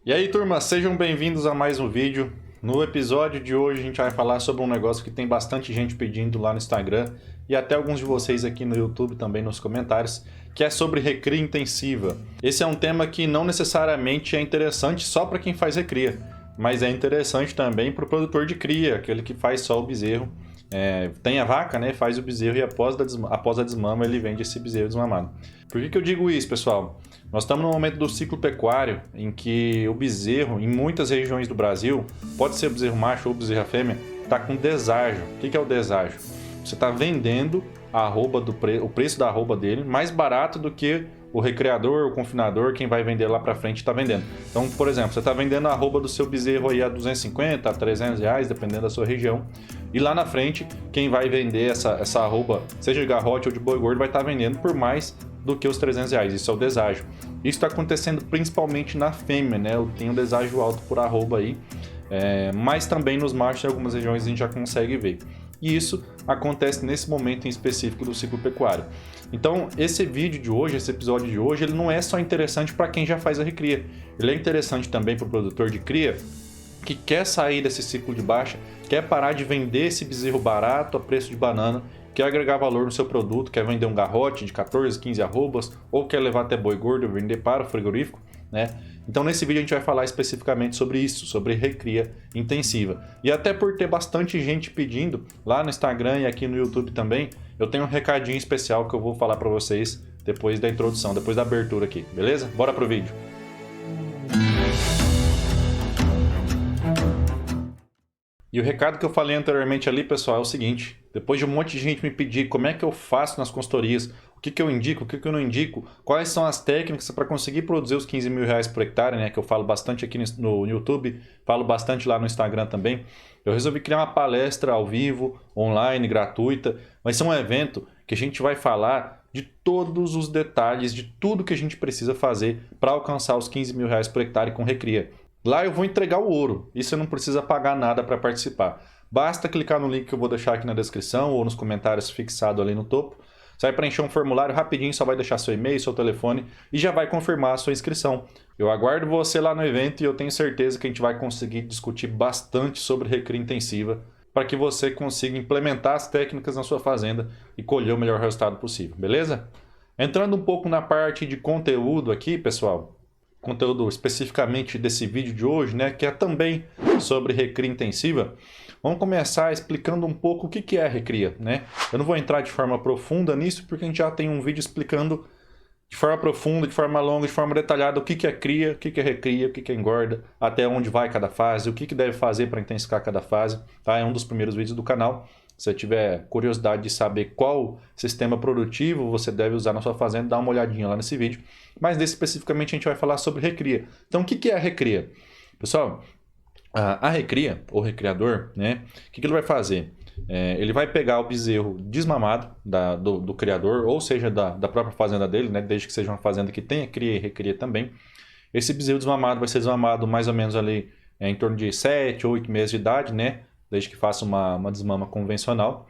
E aí, turma, sejam bem-vindos a mais um vídeo. No episódio de hoje a gente vai falar sobre um negócio que tem bastante gente pedindo lá no Instagram e até alguns de vocês aqui no YouTube também nos comentários, que é sobre recria intensiva. Esse é um tema que não necessariamente é interessante só para quem faz recria, mas é interessante também para o produtor de cria, aquele que faz só o bezerro. Tem a vaca, né? Faz o bezerro e após a desmama ele vende esse bezerro desmamado. Por que eu digo isso, pessoal? Nós estamos no momento do ciclo pecuário em que o bezerro, em muitas regiões do Brasil, pode ser bezerro macho ou bezerro fêmea, está com deságio. O que é o deságio? Você está vendendo o preço da arroba dele mais barato do que o recreador, o confinador, quem vai vender lá para frente está vendendo. Então, por exemplo, você está vendendo a arroba do seu bezerro aí a 250, a 300 reais, dependendo da sua região. E lá na frente, quem vai vender essa arroba, seja de garrote ou de boi gordo, vai estar vendendo por mais do que os 300 reais. Isso é o deságio. Isso está acontecendo principalmente na fêmea, né? Tem um deságio alto por arroba aí, mas também nos machos em algumas regiões a gente já consegue ver. E isso acontece nesse momento em específico do ciclo pecuário. Então, esse vídeo de hoje, esse episódio de hoje, ele não é só interessante para quem já faz a recria. Ele é interessante também para o produtor de cria que quer sair desse ciclo de baixa, quer parar de vender esse bezerro barato a preço de banana, quer agregar valor no seu produto, quer vender um garrote de 14, 15 arrobas, ou quer levar até boi gordo e vender para o frigorífico, né? Então nesse vídeo a gente vai falar especificamente sobre isso, sobre recria intensiva. E até por ter bastante gente pedindo lá no Instagram e aqui no YouTube também, eu tenho um recadinho especial que eu vou falar para vocês depois da introdução, depois da abertura aqui, beleza? Bora pro vídeo. E o recado que eu falei anteriormente ali, pessoal, é o seguinte: depois de um monte de gente me pedir como é que eu faço nas consultorias, o que eu indico, o que eu não indico, quais são as técnicas para conseguir produzir os 15 mil reais por hectare, né, que eu falo bastante aqui no YouTube, falo bastante lá no Instagram também, eu resolvi criar uma palestra ao vivo, online, gratuita. Vai ser um evento que a gente vai falar de todos os detalhes, de tudo que a gente precisa fazer para alcançar os 15 mil reais por hectare com recria. Lá eu vou entregar o ouro e você não precisa pagar nada para participar. Basta clicar no link que eu vou deixar aqui na descrição ou nos comentários fixado ali no topo. Você vai preencher um formulário rapidinho, só vai deixar seu e-mail, seu telefone e já vai confirmar a sua inscrição. Eu aguardo você lá no evento e eu tenho certeza que a gente vai conseguir discutir bastante sobre recria intensiva para que você consiga implementar as técnicas na sua fazenda e colher o melhor resultado possível, beleza? Entrando um pouco na parte de conteúdo aqui, pessoal, conteúdo especificamente desse vídeo de hoje, né, que é também sobre recria intensiva. Vamos começar explicando um pouco o que é a recria, né? Eu não vou entrar de forma profunda nisso, porque a gente já tem um vídeo explicando de forma profunda, de forma longa, de forma detalhada o que é cria, o que é recria, o que é engorda, até onde vai cada fase, o que deve fazer para intensificar cada fase, tá? É um dos primeiros vídeos do canal. Se você tiver curiosidade de saber qual sistema produtivo você deve usar na sua fazenda, dá uma olhadinha lá nesse vídeo. Mas nesse especificamente a gente vai falar sobre recria. Então o que é a recria? Pessoal, a recria, ou recreador, né? O que ele vai fazer? Ele vai pegar o bezerro desmamado do criador, ou seja, da própria fazenda dele, né? Desde que seja uma fazenda que tenha cria e recria também. Esse bezerro desmamado vai ser desmamado mais ou menos ali em torno de 7 ou 8 meses de idade, né? Desde que faça uma desmama convencional.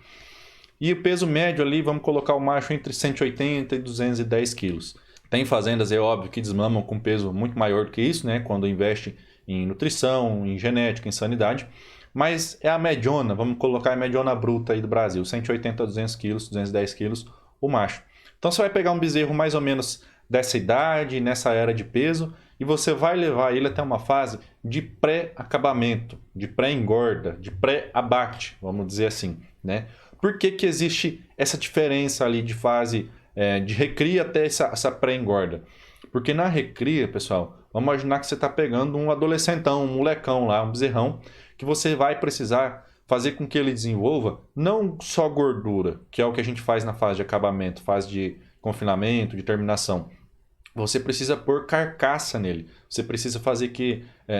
E o peso médio ali, vamos colocar o macho entre 180 e 210 quilos. Tem fazendas, é óbvio, que desmamam com peso muito maior do que isso, né? Quando investe em nutrição, em genética, em sanidade. Mas é a mediona, vamos colocar a mediona bruta aí do Brasil, 180 a 200 quilos, 210 quilos, o macho. Então você vai pegar um bezerro mais ou menos dessa idade, nessa era de peso, e você vai levar ele até uma fase de pré-acabamento, de pré-engorda, de pré-abate, vamos dizer assim, né? Por que existe essa diferença ali de fase de recria até essa pré-engorda? Porque na recria, pessoal, vamos imaginar que você está pegando um adolescentão, um molecão lá, um bezerrão, que você vai precisar fazer com que ele desenvolva não só gordura, que é o que a gente faz na fase de acabamento, fase de confinamento, de terminação. Você precisa pôr carcaça nele. Você precisa fazer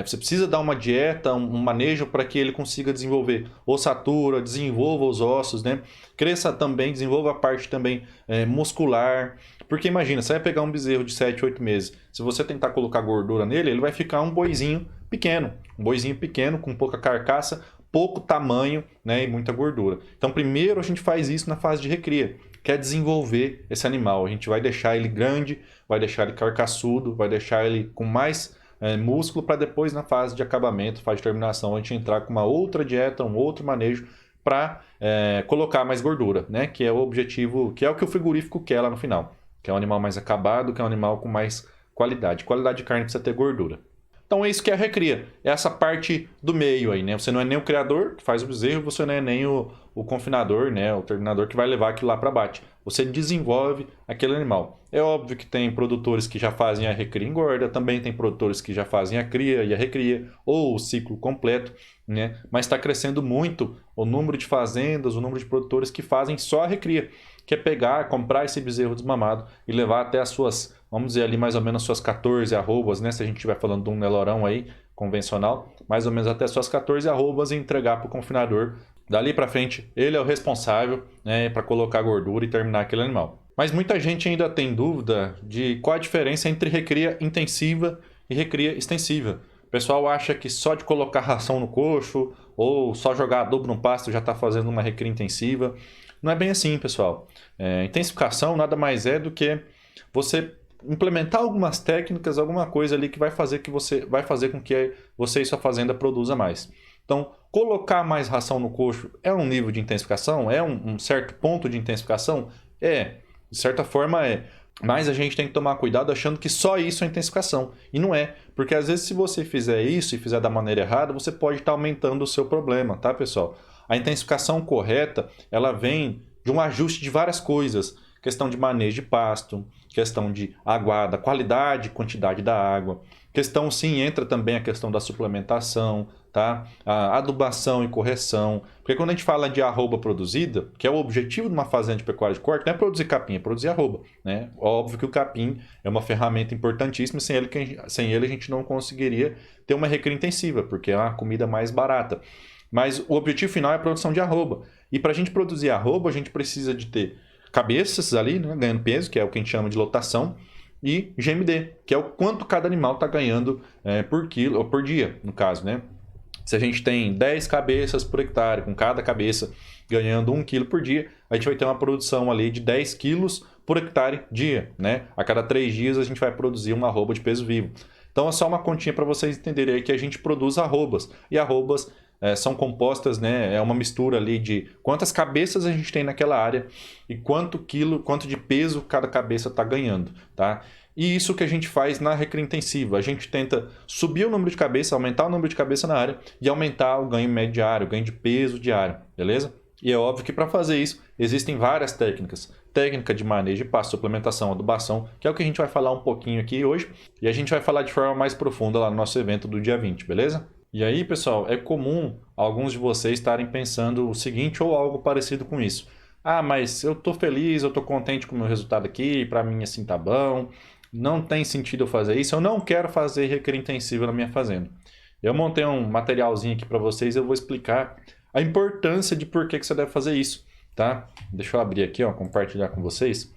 você precisa dar uma dieta, um manejo para que ele consiga desenvolver ossatura, desenvolva os ossos, né? Cresça também, desenvolva a parte também muscular. Porque imagina, você vai pegar um bezerro de 7, 8 meses. Se você tentar colocar gordura nele, ele vai ficar um boizinho pequeno. Um boizinho pequeno, com pouca carcaça, pouco tamanho, né, e muita gordura. Então primeiro a gente faz isso na fase de recria. Quer desenvolver esse animal. A gente vai deixar ele grande, vai deixar ele carcaçudo, vai deixar ele com mais músculo, para depois na fase de acabamento, fase de terminação, a gente entrar com uma outra dieta, um outro manejo para colocar mais gordura, né? Que é o objetivo, que é o que o frigorífico quer lá no final, que é um animal mais acabado, que é um animal com mais qualidade. Qualidade de carne precisa ter gordura. Então é isso que é a recria, é essa parte do meio aí, né? Você não é nem o criador que faz o bezerro, você não é nem o confinador, né? O terminador que vai levar aquilo lá para abate. Você desenvolve aquele animal. É óbvio que tem produtores que já fazem a recria e engorda, também tem produtores que já fazem a cria e a recria, ou o ciclo completo, né? Mas está crescendo muito o número de fazendas, o número de produtores que fazem só a recria, que é pegar, comprar esse bezerro desmamado e levar até as suas, vamos dizer ali mais ou menos suas 14 arrobas, né? Se a gente estiver falando de um Nelorão aí, convencional, mais ou menos até suas 14 arrobas e entregar para o confinador. Dali para frente, ele é o responsável, né, para colocar gordura e terminar aquele animal. Mas muita gente ainda tem dúvida de qual a diferença entre recria intensiva e recria extensiva. O pessoal acha que só de colocar ração no coxo ou só jogar adubo no pasto já está fazendo uma recria intensiva. Não é bem assim, pessoal. Intensificação nada mais é do que você implementar algumas técnicas, alguma coisa ali que vai fazer com que você e sua fazenda produza mais. Então, colocar mais ração no coxo é um nível de intensificação? É um certo ponto de intensificação? É, de certa forma é. Mas a gente tem que tomar cuidado achando que só isso é intensificação. E não é, porque às vezes se você fizer isso e fizer da maneira errada, você pode estar aumentando o seu problema, tá, pessoal? A intensificação correta, ela vem de um ajuste de várias coisas. Questão de manejo de pasto, questão de aguada, qualidade e quantidade da água. Questão, sim, entra também a questão da suplementação, tá? A adubação e correção. Porque quando a gente fala de arroba produzida, que é o objetivo de uma fazenda de pecuária de corte, não é produzir capim, é produzir arroba, né? Óbvio que o capim é uma ferramenta importantíssima, sem ele a gente não conseguiria ter uma recria intensiva, porque é uma comida mais barata. Mas o objetivo final é a produção de arroba. E para a gente produzir arroba, a gente precisa de ter cabeças ali, né, ganhando peso, que é o que a gente chama de lotação, e GMD, que é o quanto cada animal está ganhando por quilo, ou por dia, no caso, né? Se a gente tem 10 cabeças por hectare, com cada cabeça ganhando 1 quilo por dia, a gente vai ter uma produção ali de 10 quilos por hectare dia, né? A cada 3 dias a gente vai produzir uma arroba de peso vivo. Então é só uma continha para vocês entenderem aí que a gente produz arrobas. E arrobas são compostas, né? É uma mistura ali de quantas cabeças a gente tem naquela área e quanto de peso cada cabeça está ganhando, tá? E isso que a gente faz na recria intensiva. A gente tenta subir o número de cabeça, aumentar o número de cabeça na área e aumentar o ganho médio diário, o ganho de peso diário, beleza? E é óbvio que para fazer isso existem várias técnicas. Técnica de manejo de pasto, suplementação, adubação, que é o que a gente vai falar um pouquinho aqui hoje. E a gente vai falar de forma mais profunda lá no nosso evento do dia 20, beleza? E aí, pessoal, é comum alguns de vocês estarem pensando o seguinte ou algo parecido com isso. Ah, mas eu tô feliz, eu tô contente com o meu resultado aqui, para mim assim tá bom. Não tem sentido eu fazer isso, eu não quero fazer recria intensiva na minha fazenda. Eu montei um materialzinho aqui para vocês, eu vou explicar a importância de por que você deve fazer isso, tá? Deixa eu abrir aqui, ó, compartilhar com vocês.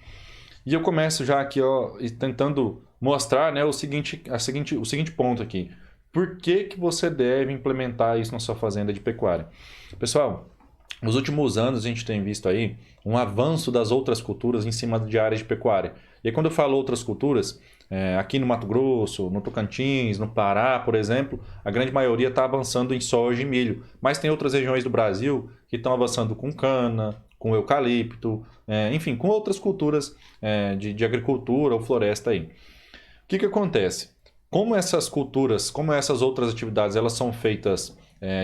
E eu começo já aqui, ó, tentando mostrar, né, o seguinte ponto aqui. Por que você deve implementar isso na sua fazenda de pecuária? Pessoal, nos últimos anos a gente tem visto aí um avanço das outras culturas em cima de áreas de pecuária. E aí, quando eu falo outras culturas, aqui no Mato Grosso, no Tocantins, no Pará, por exemplo, a grande maioria está avançando em soja e milho. Mas tem outras regiões do Brasil que estão avançando com cana, com eucalipto, enfim, com outras culturas de agricultura ou floresta aí. O que acontece? Como essas culturas, como essas outras atividades, elas são feitas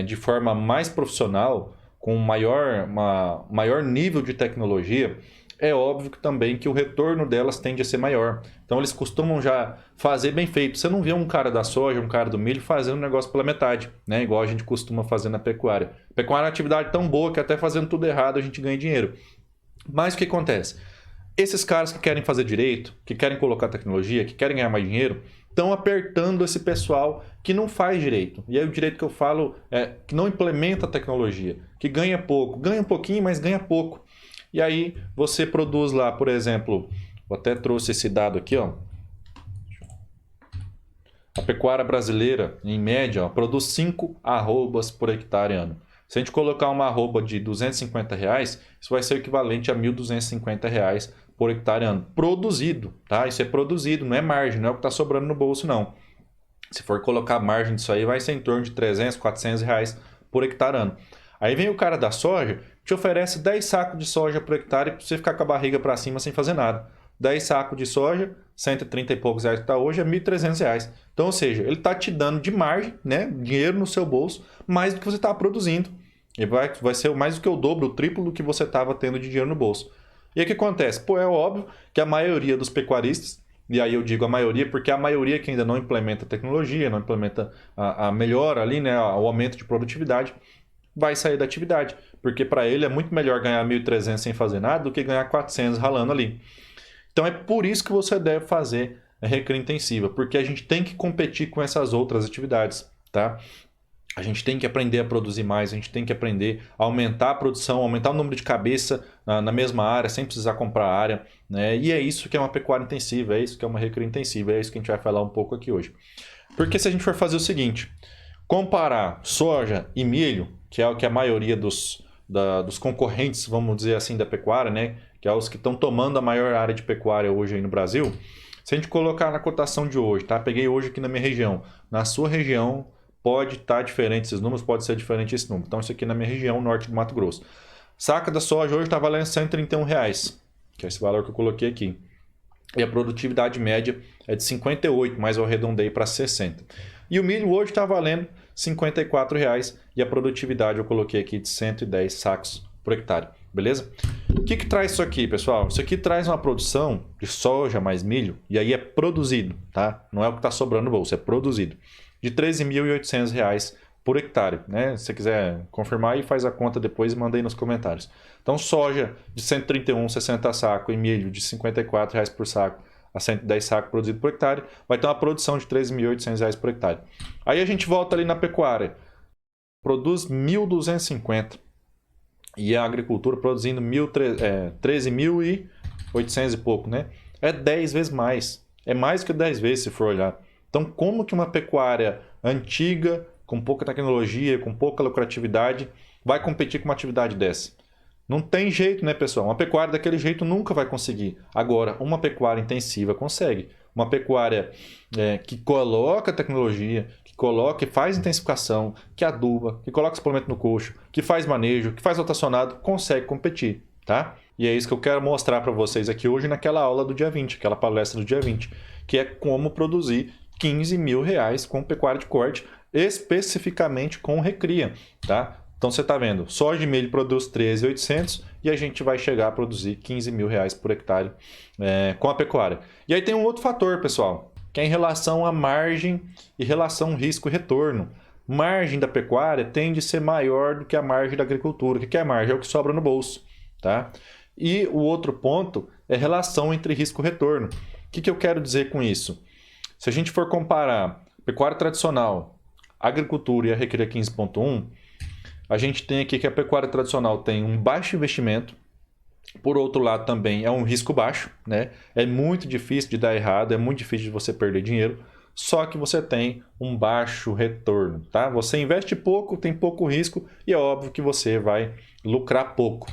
de forma mais profissional, com maior nível de tecnologia, é óbvio que também que o retorno delas tende a ser maior. Então eles costumam já fazer bem feito. Você não vê um cara da soja, um cara do milho fazendo um negócio pela metade, né? Igual a gente costuma fazer na pecuária. A pecuária é uma atividade tão boa que até fazendo tudo errado a gente ganha dinheiro. Mas o que acontece? Esses caras que querem fazer direito, que querem colocar tecnologia, que querem ganhar mais dinheiro, estão apertando esse pessoal que não faz direito. E aí o direito que eu falo é que não implementa a tecnologia, que ganha pouco. Ganha um pouquinho, mas ganha pouco. E aí você produz lá, por exemplo, eu até trouxe esse dado aqui, ó. A pecuária brasileira, em média, ó, produz 5 arrobas por hectare ano. Se a gente colocar uma arroba de R$250, isso vai ser equivalente a R$1.250 por hectare ano. Produzido, tá? Isso é produzido, não é margem, não é o que está sobrando no bolso, não. Se for colocar a margem disso aí, vai ser em torno de 300, 400 reais por hectare ano. Aí vem o cara da soja, te oferece 10 sacos de soja por hectare para você ficar com a barriga para cima sem fazer nada. 10 sacos de soja, 130 e poucos reais que está hoje, é 1.300 reais. Então, ou seja, ele está te dando de margem, né, dinheiro no seu bolso, mais do que você está produzindo. E vai ser mais do que o dobro, o triplo do que você estava tendo de dinheiro no bolso. E aí o que acontece? Pô, é óbvio que a maioria dos pecuaristas, e aí eu digo a maioria porque a maioria que ainda não implementa tecnologia, não implementa a melhora ali, né, o aumento de produtividade, vai sair da atividade. Porque para ele é muito melhor ganhar 1.300 sem fazer nada do que ganhar 400 ralando ali. Então é por isso que você deve fazer a recria intensiva, porque a gente tem que competir com essas outras atividades, tá? A gente tem que aprender a produzir mais, a gente tem que aprender a aumentar a produção, aumentar o número de cabeça na mesma área, sem precisar comprar área, né? E é isso que é uma pecuária intensiva, é isso que é uma recria intensiva, é isso que a gente vai falar um pouco aqui hoje. Porque se a gente for fazer o seguinte, comparar soja e milho, que é o que a maioria dos concorrentes, vamos dizer assim, da pecuária, né? Que é os que estão tomando a maior área de pecuária hoje aí no Brasil, se a gente colocar na cotação de hoje, tá? Peguei hoje aqui na minha região, na sua região pode estar diferente esses números, pode ser diferente esse número. Então, isso aqui na minha região, norte do Mato Grosso. Saca da soja hoje está valendo R$131, que é esse valor que eu coloquei aqui. E a produtividade média é de 58, mas eu arredondei para 60. E o milho hoje está valendo R$54 e a produtividade eu coloquei aqui de 110 sacos por hectare. Beleza? O que traz isso aqui, pessoal? Isso aqui traz uma produção de soja mais milho, e aí é produzido, tá? Não é o que está sobrando no bolso, é produzido. De R$ 13.800 por hectare, né? Se você quiser confirmar aí, faz a conta depois e manda aí nos comentários. Então, soja de 131, 60 sacos e milho de R$ 54 por saco a 110 sacos produzido por hectare, vai ter uma produção de R$ 13.800 por hectare. Aí a gente volta ali na pecuária, produz 1.250 e a agricultura produzindo 13.800 e pouco, né? É 10 vezes mais, é mais que 10 vezes se for olhar. Então, como que uma pecuária antiga, com pouca tecnologia, com pouca lucratividade, vai competir com uma atividade dessa? Não tem jeito, né, pessoal? Uma pecuária daquele jeito nunca vai conseguir. Agora, uma pecuária intensiva consegue. Uma pecuária que coloca tecnologia, que faz intensificação, que aduba, que coloca suplemento no coxo, que faz manejo, que faz rotacionado, consegue competir, tá? E é isso que eu quero mostrar para vocês aqui hoje naquela aula do dia 20, aquela palestra do dia 20, que é como produzir R$15 mil com pecuária de corte, especificamente com recria, tá? Então você está vendo, soja e milho produz 13.800 e a gente vai chegar a produzir R$15 mil por hectare com a pecuária. E aí tem um outro fator, pessoal, que é em relação à margem e relação risco e retorno. Margem da pecuária tende a ser maior do que a margem da agricultura. O que é a margem? É o que sobra no bolso, tá? E o outro ponto é relação entre risco e retorno. O que eu quero dizer com isso? Se a gente for comparar pecuária tradicional, agricultura e a recria 15.1, a gente tem aqui que a pecuária tradicional tem um baixo investimento, por outro lado também é um risco baixo, né? É muito difícil de dar errado, é muito difícil de você perder dinheiro, só que você tem um baixo retorno, tá? Você investe pouco, tem pouco risco e é óbvio que você vai lucrar pouco.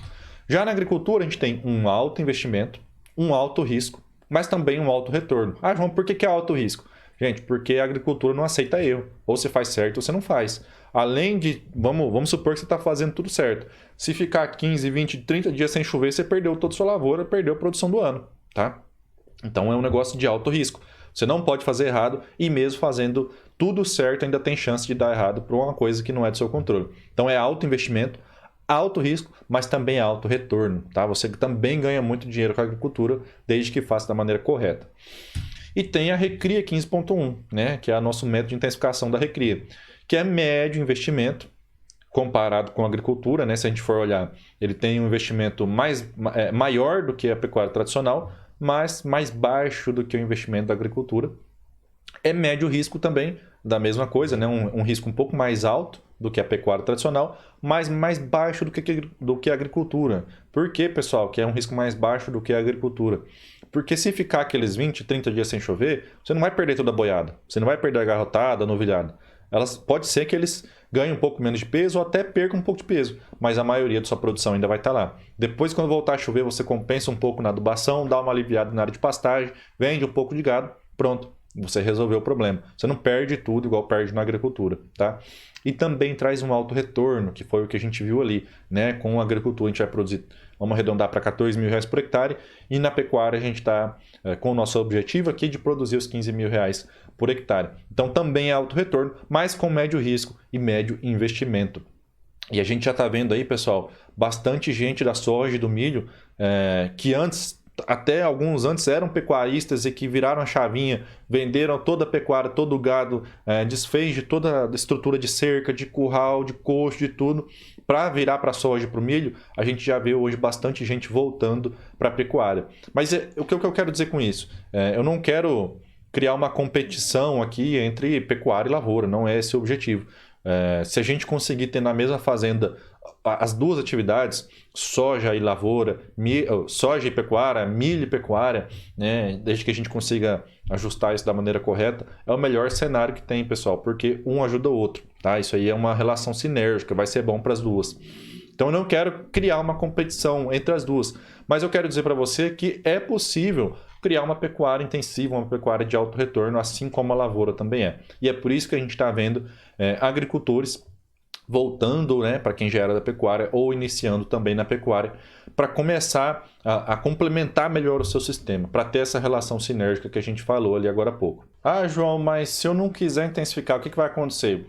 Já na agricultura a gente tem um alto investimento, um alto risco, mas também um alto retorno. Ah, João, por que é alto risco? Gente, porque a agricultura não aceita erro. Ou você faz certo ou você não faz. Além de, vamos supor que você está fazendo tudo certo. Se ficar 15, 20, 30 dias sem chover, você perdeu toda a sua lavoura, perdeu a produção do ano, tá? Então é um negócio de alto risco. Você não pode fazer errado e mesmo fazendo tudo certo ainda tem chance de dar errado por uma coisa que não é do seu controle. Então é alto investimento, alto risco, mas também alto retorno, tá? Você também ganha muito dinheiro com a agricultura desde que faça da maneira correta. E tem a recria 15.1, né? Que é o nosso método de intensificação da recria, que é médio investimento comparado com a agricultura, né? Se a gente for olhar, ele tem um investimento maior do que a pecuária tradicional, mas mais baixo do que o investimento da agricultura. É médio risco também, da mesma coisa, né? Um risco um pouco mais alto do que a pecuária tradicional, mas mais baixo do que a agricultura. Por que, pessoal, que é um risco mais baixo do que a agricultura? Porque se ficar aqueles 20, 30 dias sem chover, você não vai perder toda a boiada, você não vai perder a garrotada, a novilhada. Pode ser que eles ganhem um pouco menos de peso ou até percam um pouco de peso, mas a maioria da sua produção ainda vai estar lá. Depois, quando voltar a chover, você compensa um pouco na adubação, dá uma aliviada na área de pastagem, vende um pouco de gado, pronto. você resolveu o problema. Você não perde tudo igual perde na agricultura, tá? E também traz um alto retorno, que foi o que a gente viu ali, né? Com a agricultura a gente vai produzir, vamos arredondar para 14 mil reais por hectare, e na pecuária a gente está com o nosso objetivo aqui de produzir os 15 mil reais por hectare. Então também é alto retorno, mas com médio risco e médio investimento. E a gente já está vendo aí, pessoal, bastante gente da soja e do milho que antes, até alguns antes eram pecuaristas e que viraram a chavinha, venderam toda a pecuária, todo o gado, desfez de toda a estrutura de cerca, de curral, de coxo, de tudo, para virar para a soja e para o milho. A gente já vê hoje bastante gente voltando para a pecuária. Mas o que eu quero dizer com isso? Eu não quero criar uma competição aqui entre pecuária e lavoura, não é esse o objetivo. Se a gente conseguir ter na mesma fazenda as duas atividades, soja e lavoura, soja e pecuária, milho e pecuária, né, desde que a gente consiga ajustar isso da maneira correta, é o melhor cenário que tem, pessoal, porque um ajuda o outro, tá? Isso aí é uma relação sinérgica, vai ser bom para as duas. Então eu não quero criar uma competição entre as duas, mas eu quero dizer para você que é possível criar uma pecuária intensiva, uma pecuária de alto retorno, assim como a lavoura também é. E é por isso que a gente está vendo agricultores voltando, né, para quem já era da pecuária ou iniciando também na pecuária, para começar a complementar melhor o seu sistema, para ter essa relação sinérgica que a gente falou ali agora há pouco. Ah, João, mas se eu não quiser intensificar, o que vai acontecer?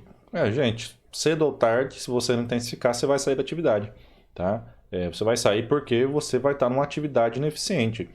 Gente, cedo ou tarde, se você não intensificar, você vai sair da atividade, tá? Você vai sair porque você vai estar numa atividade ineficiente.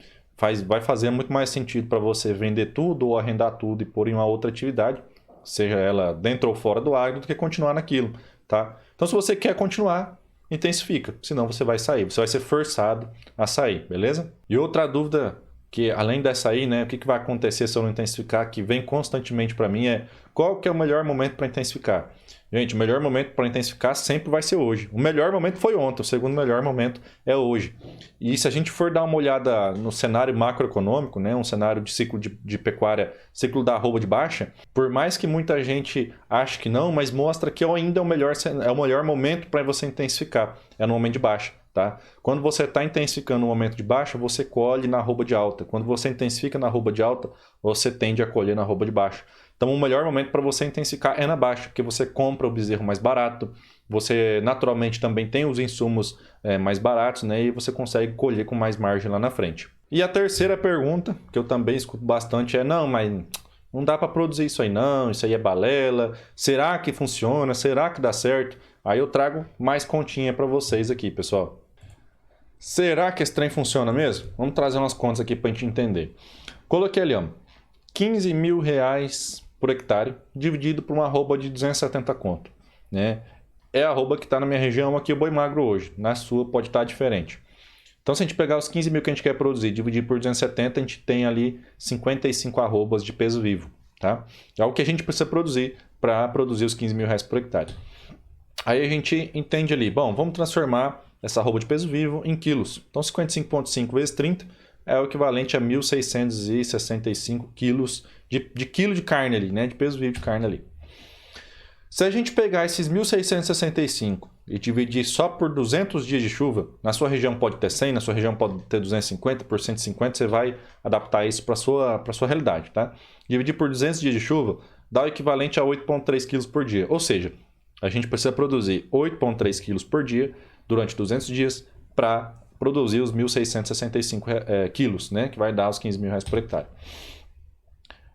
Vai fazer muito mais sentido para você vender tudo ou arrendar tudo e pôr em uma outra atividade, seja ela dentro ou fora do agro, do que continuar naquilo, tá? Então, se você quer continuar, intensifica, senão você vai sair, você vai ser forçado a sair, beleza? E outra dúvida que, além dessa aí, né, o que vai acontecer se eu não intensificar, que vem constantemente para mim qual que é o melhor momento para intensificar? Gente, o melhor momento para intensificar sempre vai ser hoje. O melhor momento foi ontem, o segundo melhor momento é hoje. E se a gente for dar uma olhada no cenário macroeconômico, né, um cenário de ciclo de pecuária, ciclo da arroba de baixa, por mais que muita gente ache que não, mas mostra que ainda é o melhor momento para você intensificar, é no momento de baixa. Tá? Quando você está intensificando no momento de baixa, você colhe na arroba de alta. Quando você intensifica na arroba de alta, você tende a colher na arroba de baixa. Então, o melhor momento para você intensificar é na baixa, porque você compra o bezerro mais barato, você naturalmente também tem os insumos mais baratos, né? E você consegue colher com mais margem lá na frente. E a terceira pergunta, que eu também escuto bastante, não, mas não dá para produzir isso aí não, isso aí é balela, será que funciona, será que dá certo? Aí eu trago mais continha para vocês aqui, pessoal. Será que esse trem funciona mesmo? Vamos trazer umas contas aqui para a gente entender. Coloquei ali, ó, 15 mil reais por hectare, dividido por uma arroba de 270 conto. Né? É a arroba que está na minha região aqui, o boi magro hoje. Na sua pode estar diferente. Então, se a gente pegar os 15 mil que a gente quer produzir, dividir por 270, a gente tem ali 55 arrobas de peso vivo. Tá? É o que a gente precisa produzir para produzir os 15 mil reais por hectare. Aí a gente entende ali, bom, vamos transformar essa arroba de peso vivo em quilos. Então, 55,5 vezes 30 é o equivalente a 1.665 quilos de quilo de carne ali, né? De peso vivo de carne ali. Se a gente pegar esses 1.665 e dividir só por 200 dias de chuva, na sua região pode ter 100, na sua região pode ter 250, por 150, você vai adaptar isso para a sua realidade, tá? Dividir por 200 dias de chuva dá o equivalente a 8,3 quilos por dia. Ou seja, a gente precisa produzir 8,3 quilos por dia durante 200 dias para produzir os 1.665 quilos, né? Que vai dar os 15 mil reais por hectare.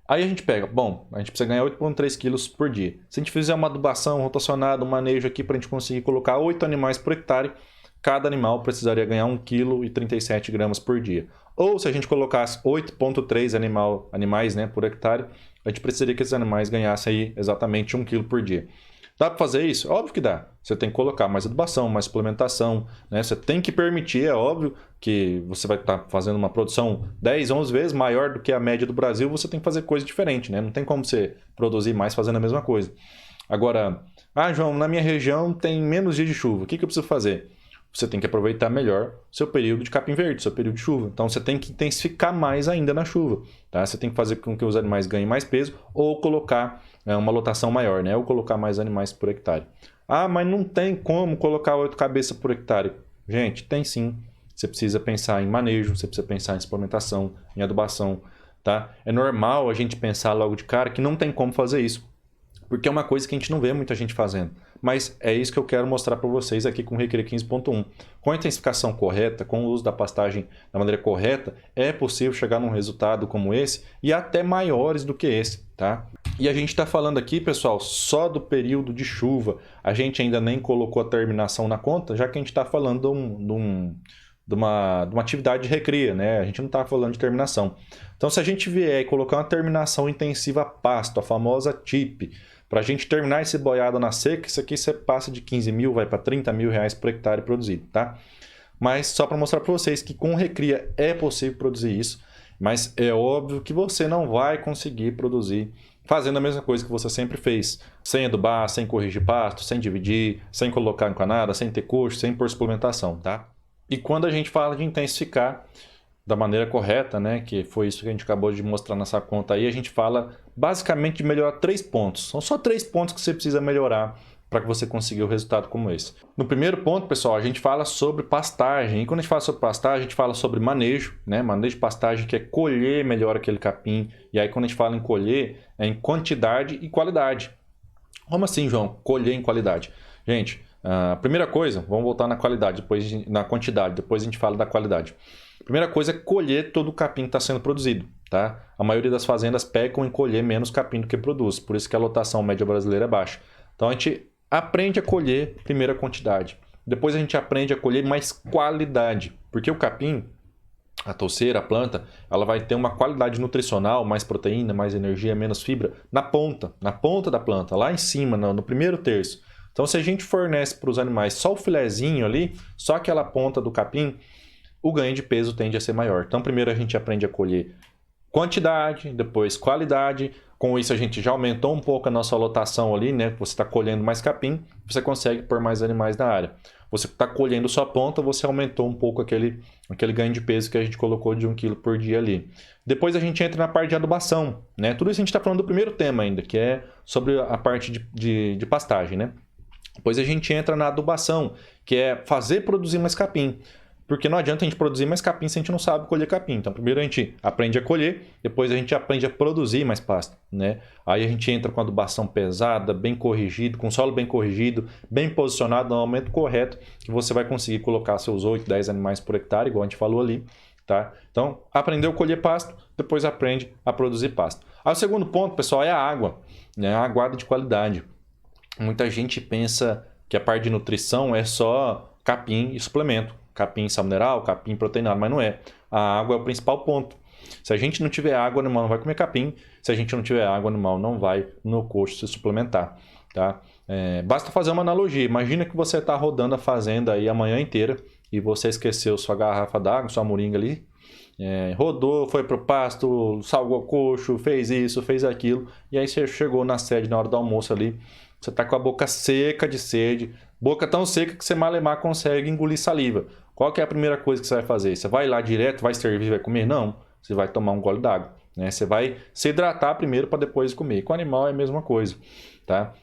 Aí a gente pega, bom, a gente precisa ganhar 8,3 quilos por dia. Se a gente fizer uma adubação rotacionada, um manejo aqui para a gente conseguir colocar 8 animais por hectare, cada animal precisaria ganhar 1,37 kg por dia. Ou se a gente colocasse 8,3 animais, né, por hectare, a gente precisaria que esses animais ganhassem aí exatamente 1 kg por dia. Dá para fazer isso? Óbvio que dá. Você tem que colocar mais adubação, mais suplementação, né? Você tem que permitir, é óbvio, que você vai estar fazendo uma produção 10, 11 vezes maior do que a média do Brasil, você tem que fazer coisa diferente, né? Não tem como você produzir mais fazendo a mesma coisa. Agora, João, na minha região tem menos dias de chuva, o que eu preciso fazer? Você tem que aproveitar melhor seu período de capim verde, seu período de chuva. Então você tem que intensificar mais ainda na chuva. Tá? Você tem que fazer com que os animais ganhem mais peso ou colocar uma lotação maior, né? Ou colocar mais animais por hectare. Mas não tem como colocar 8 cabeças por hectare. Gente, tem sim. Você precisa pensar em manejo, você precisa pensar em suplementação, em adubação. tá? É normal a gente pensar logo de cara que não tem como fazer isso, porque é uma coisa que a gente não vê muita gente fazendo. Mas é isso que eu quero mostrar para vocês aqui com o Recre 15.1. Com a intensificação correta, com o uso da pastagem da maneira correta, é possível chegar num resultado como esse e até maiores do que esse, tá? E a gente está falando aqui, pessoal, só do período de chuva. A gente ainda nem colocou a terminação na conta, já que a gente está falando de uma atividade de recria, né? A gente não está falando de terminação. Então, se a gente vier e colocar uma terminação intensiva a pasto, a famosa TIP, para a gente terminar esse boiado na seca, isso aqui você passa de 15 mil, vai para 30 mil reais por hectare produzido, tá? Mas só para mostrar para vocês que com recria é possível produzir isso, mas é óbvio que você não vai conseguir produzir fazendo a mesma coisa que você sempre fez, sem adubar, sem corrigir pasto, sem dividir, sem colocar encanada, sem ter coxo, sem pôr suplementação, tá? E quando a gente fala de intensificar da maneira correta, né, que foi isso que a gente acabou de mostrar nessa conta aí, a gente fala basicamente de melhorar 3 pontos. São só 3 pontos que você precisa melhorar para que você consiga um resultado como esse. No primeiro ponto, pessoal, a gente fala sobre pastagem. E quando a gente fala sobre pastagem, a gente fala sobre manejo, né? Manejo de pastagem, que é colher melhor aquele capim. E aí quando a gente fala em colher, é em quantidade e qualidade. Como assim, João? Colher em qualidade. Gente, a primeira coisa, vamos voltar na qualidade, depois na quantidade, depois a gente fala da qualidade. Primeira coisa é colher todo o capim que está sendo produzido, tá? A maioria das fazendas pecam em colher menos capim do que produz, por isso que a lotação média brasileira é baixa. Então a gente aprende a colher primeiro a quantidade, depois a gente aprende a colher mais qualidade, porque o capim, a touceira, a planta, ela vai ter uma qualidade nutricional, mais proteína, mais energia, menos fibra, na ponta da planta, lá em cima, no primeiro terço. Então se a gente fornece para os animais só o filezinho ali, só aquela ponta do capim, o ganho de peso tende a ser maior. Então, primeiro a gente aprende a colher quantidade, depois qualidade. Com isso, a gente já aumentou um pouco a nossa lotação ali, né? Você está colhendo mais capim, você consegue pôr mais animais na área. Você está colhendo só ponta, você aumentou um pouco aquele ganho de peso que a gente colocou de 1 kg por dia ali. Depois a gente entra na parte de adubação, né? Tudo isso a gente está falando do primeiro tema ainda, que é sobre a parte de pastagem, né? Depois a gente entra na adubação, que é fazer produzir mais capim. Porque não adianta a gente produzir mais capim se a gente não sabe colher capim. Então, primeiro a gente aprende a colher, depois a gente aprende a produzir mais pasto, né? Aí a gente entra com adubação pesada, bem corrigido, com solo bem corrigido, bem posicionado no momento correto, que você vai conseguir colocar seus 8, 10 animais por hectare, igual a gente falou ali, tá? Então, aprendeu a colher pasto, depois aprende a produzir pasto. Aí o segundo ponto, pessoal, é a água, né? A aguada de qualidade. Muita gente pensa que a parte de nutrição é só capim e suplemento. Capim salmoneral, capim proteinado, mas não é. A água é o principal ponto. Se a gente não tiver água, o animal não vai comer capim. Se a gente não tiver água, o animal não vai no coxo se suplementar, tá? Basta fazer uma analogia. Imagina que você está rodando a fazenda aí a manhã inteira e você esqueceu sua garrafa d'água, sua moringa ali. Rodou, foi pro pasto, salgou coxo, fez isso, fez aquilo. E aí você chegou na sede na hora do almoço ali. Você está com a boca seca de sede. Boca tão seca que você malemar consegue engolir saliva. Qual que é a primeira coisa que você vai fazer? Você vai lá direto, vai servir, vai comer? Não. Você vai tomar um gole d'água, né? Você vai se hidratar primeiro para depois comer. Com o animal é a mesma coisa, tá?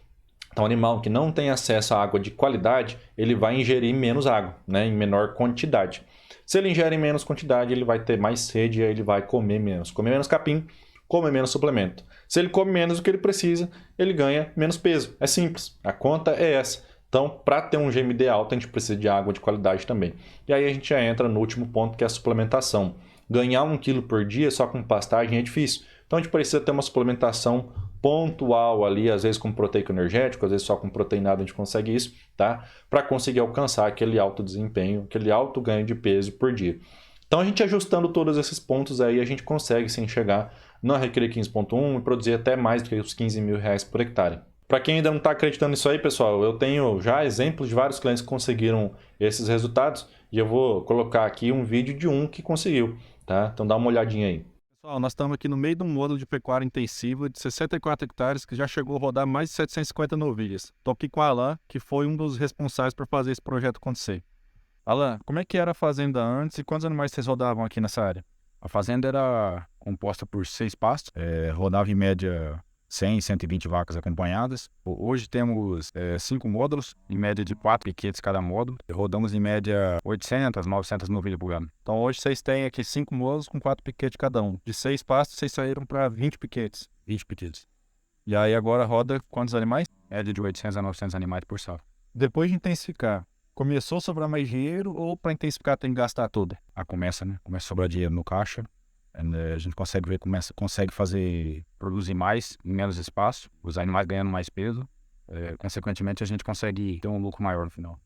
Então, o animal que não tem acesso à água de qualidade, ele vai ingerir menos água, né? Em menor quantidade. Se ele ingere em menos quantidade, ele vai ter mais sede e aí ele vai comer menos. Comer menos capim, come menos suplemento. Se ele come menos do que ele precisa, ele ganha menos peso. É simples. A conta é essa. Então, para ter um GMD alto, a gente precisa de água de qualidade também. E aí a gente já entra no último ponto, que é a suplementação. Ganhar 1 kg por dia só com pastagem é difícil. Então, a gente precisa ter uma suplementação pontual ali, às vezes com proteico energético, às vezes só com proteinado a gente consegue isso, tá? Para conseguir alcançar aquele alto desempenho, aquele alto ganho de peso por dia. Então, a gente ajustando todos esses pontos aí, a gente consegue sim chegar na Recre 15.1 e produzir até mais do que os 15 mil reais por hectare. Para quem ainda não está acreditando nisso aí, pessoal, eu tenho já exemplos de vários clientes que conseguiram esses resultados e eu vou colocar aqui um vídeo de um que conseguiu, tá? Então dá uma olhadinha aí. Pessoal, nós estamos aqui no meio de um módulo de pecuária intensiva de 64 hectares que já chegou a rodar mais de 750 novilhas. Estou aqui com o Alan, que foi um dos responsáveis por fazer esse projeto acontecer. Alan, como é que era a fazenda antes e quantos animais vocês rodavam aqui nessa área? A fazenda era composta por 6 pastos, rodava em média 100, 120 vacas acompanhadas. Hoje temos 5 módulos, em média de 4 piquetes cada módulo. Rodamos em média 800, 900 novilhas por ano. Então hoje vocês têm aqui 5 módulos com 4 piquetes cada um. De 6 pastos, vocês saíram para 20 piquetes. 20 piquetes. E aí agora roda quantos animais? Média de 800 a 900 animais por safra. Depois de intensificar, começou a sobrar mais dinheiro ou para intensificar tem que gastar tudo? Começa, né? Começa a sobrar dinheiro no caixa. A gente consegue ver, consegue produzir mais em menos espaço, os animais ganhando mais peso. Consequentemente, a gente consegue ter um lucro maior no final.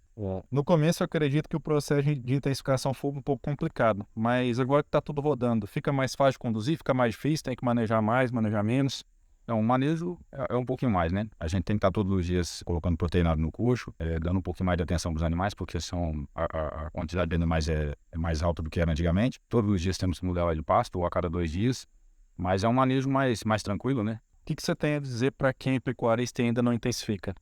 No começo eu acredito que o processo de intensificação foi um pouco complicado, mas agora que está tudo rodando, fica mais fácil de conduzir, fica mais difícil, tem que manejar mais, manejar menos. Então, o manejo é um pouquinho mais, né? A gente tem que estar todos os dias colocando proteinado no coxo, dando um pouquinho mais de atenção para os animais, porque a quantidade de animais é mais alta do que era antigamente. Todos os dias temos que mudar ela de pasto, ou a cada 2 dias, mas é um manejo mais tranquilo, né? O que você tem a dizer para quem é pecuarista e ainda não intensifica?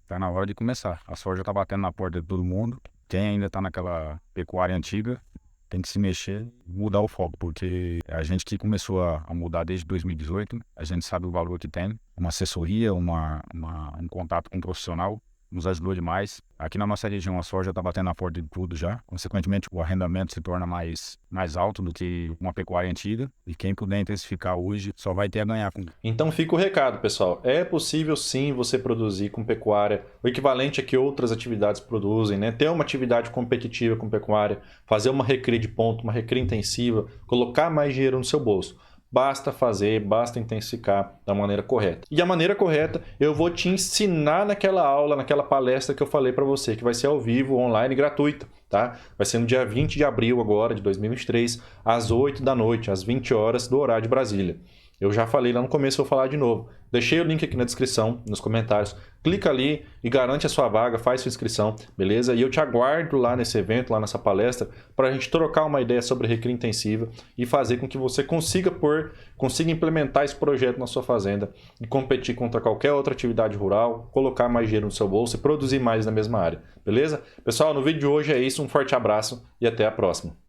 Tá na hora de começar. A soja tá batendo na porta de todo mundo. Quem ainda tá naquela pecuária antiga tem que se mexer e mudar o foco, porque a gente que começou a mudar desde 2018, a gente sabe o valor que tem. Uma assessoria, um contato com um profissional nos ajudou demais. Aqui na nossa região a soja está batendo na porta de tudo já. Consequentemente, o arrendamento se torna mais alto do que uma pecuária antiga. E quem puder intensificar hoje só vai ter a ganhar com. Então fica o recado, pessoal. É possível sim você produzir com pecuária o equivalente a que outras atividades produzem, né? Ter uma atividade competitiva com pecuária, fazer uma recria de ponto, uma recria intensiva, colocar mais dinheiro no seu bolso. Basta fazer, basta intensificar da maneira correta. E a maneira correta eu vou te ensinar naquela aula, naquela palestra que eu falei para você, que vai ser ao vivo, online, gratuita, tá? Vai ser no dia 20 de abril agora, de 2023, às 8 da noite, às 20 horas do horário de Brasília. Eu já falei lá no começo, vou falar de novo. Deixei o link aqui na descrição, nos comentários. Clica ali e garante a sua vaga, faz sua inscrição, beleza? E eu te aguardo lá nesse evento, lá nessa palestra, para a gente trocar uma ideia sobre recria intensiva e fazer com que você consiga implementar esse projeto na sua fazenda e competir contra qualquer outra atividade rural, colocar mais dinheiro no seu bolso e produzir mais na mesma área, beleza? Pessoal, no vídeo de hoje é isso. Um forte abraço e até a próxima.